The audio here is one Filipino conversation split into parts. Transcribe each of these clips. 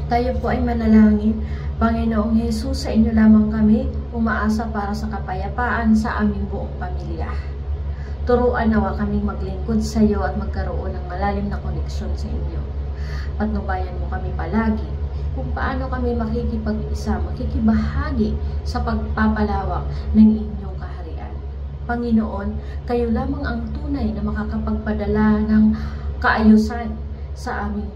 Tayo po ay manalangin. Panginoong Hesus, sa inyo lamang kami umaasa para sa kapayapaan sa aming buong pamilya. Turuan nawa kaming maglingkod sa iyo at magkaroon ng malalim na koneksyon sa inyo. Patnubayan mo kami palagi kung paano kami makikipag-isa, makikibahagi sa pagpapalawak ng inyong kaharian. Panginoon, kayo lamang ang tunay na makakapagpadala ng kaayusan sa aming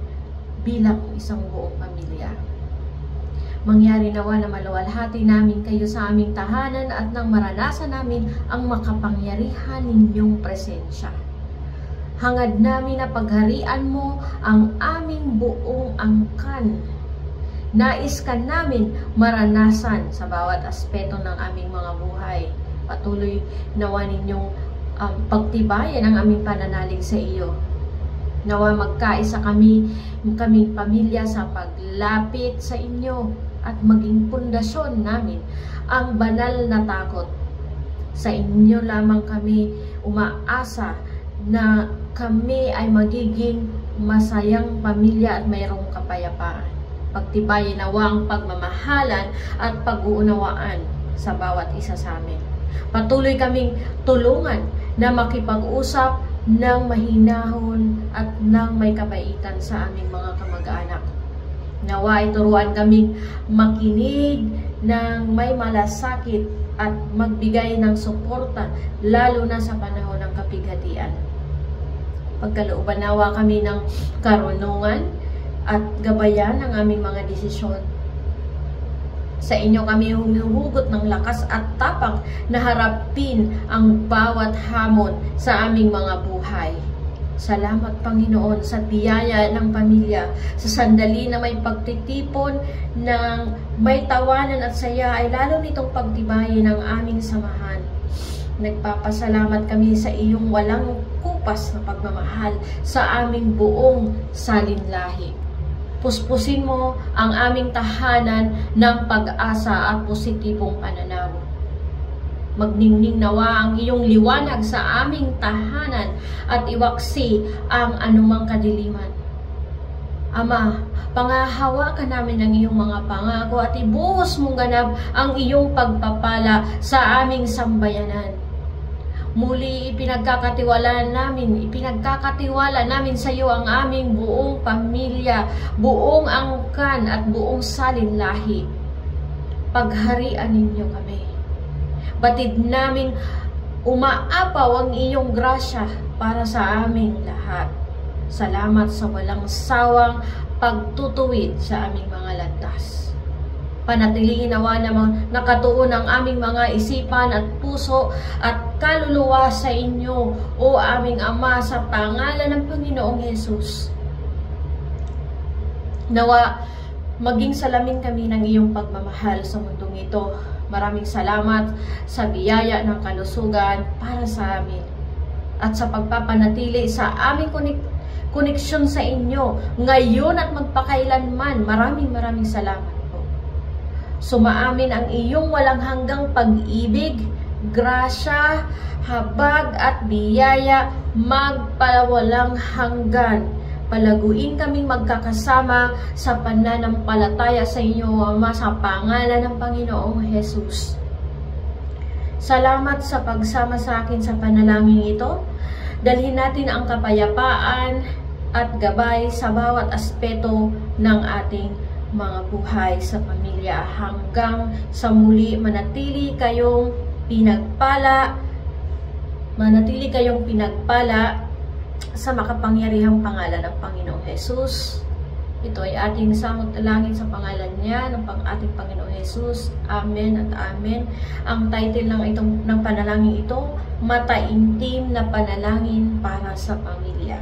bilang isang buong pamilya. Mangyari nawa na maluwalhati namin kayo sa aming tahanan at nang maranasan namin ang makapangyarihan ninyong presensya. Hangad namin na pagharian mo ang aming buong angkan. Nais ka namin maranasan sa bawat aspeto ng aming mga buhay. Patuloy nawa ninyong pagtibayan ang aming pananalig sa iyo. Nawa magkaisa kaming pamilya sa paglapit sa inyo at maging pundasyon namin ang banal na takot. Sa inyo lamang kami umaasa na kami ay magiging masayang pamilya at mayroong kapayapaan. Pagtibayin nawa ang pagmamahalan at pag-uunawaan sa bawat isa sa amin. Patuloy kaming tulungan na makipag-usap ng mahinahon at ng may kabaitan sa aming mga kamag-anak. Nawa ituruan kaming makinig ng may malasakit at magbigay ng suporta lalo na sa panahon ng kapighatian. Pagkalooban nawa kami ng karunungan at gabayan ng aming mga desisyon. Sa inyo kami humuhugot ng lakas at tapang na harapin ang bawat hamon sa aming mga buhay. Salamat Panginoon sa biyaya ng pamilya, sa sandali na may pagtitipon ng may tawanan at saya ay lalo nitong pagtibayin ang aming samahan. Nagpapasalamat kami sa iyong walang kupas na pagmamahal sa aming buong salinlahi. Puspusin mo ang aming tahanan ng pag-asa at positibong pananaw. Magningning nawa ang iyong liwanag sa aming tahanan at iwaksi ang anumang kadiliman. Ama, pangahawakan namin ang iyong mga pangako at ibuhos mong ganap ang iyong pagpapala sa aming sambayanan. Muli ipinagkakatiwala namin sa iyo ang aming buong pamilya, buong angkan at buong salinlahi. Pagharian ninyo kami. Batid namin umaapaw ang iyong grasya para sa aming lahat. Salamat sa walang sawang pagtutuwid sa aming mga landas. Panatilihin nawa na nakatuon ang aming mga isipan at puso at kaluluwa sa inyo, o aming Ama, sa pangalan ng Panginoong Hesus. Nawa maging salamin kami ng iyong pagmamahal sa mundong ito. Maraming salamat sa biyaya ng kalusugan para sa amin at sa pagpapanatili sa aming koneksyon sa inyo ngayon at magpakailanman. Maraming salamat. Sumaamin ang iyong walang hanggang pag-ibig, grasya, habag at biyaya magpawalang hanggan. Palaguin kaming magkakasama sa pananampalataya sa inyo, Ama, sa pangalan ng Panginoong Hesus. Salamat sa pagsama sa akin sa panalangin ito. Dalhin natin ang kapayapaan at gabay sa bawat aspeto ng ating mga buhay sa pamilya. Hanggang sa muli, manatili kayong pinagpala sa makapangyarihang pangalan ng Panginoong Hesus. Ito ay ating samot-talangin sa pangalan niya, ng ating Panginoong Hesus. Amen at amen. Ang title ng panalangin ito, Mataimtim na Panalangin para sa Pamilya.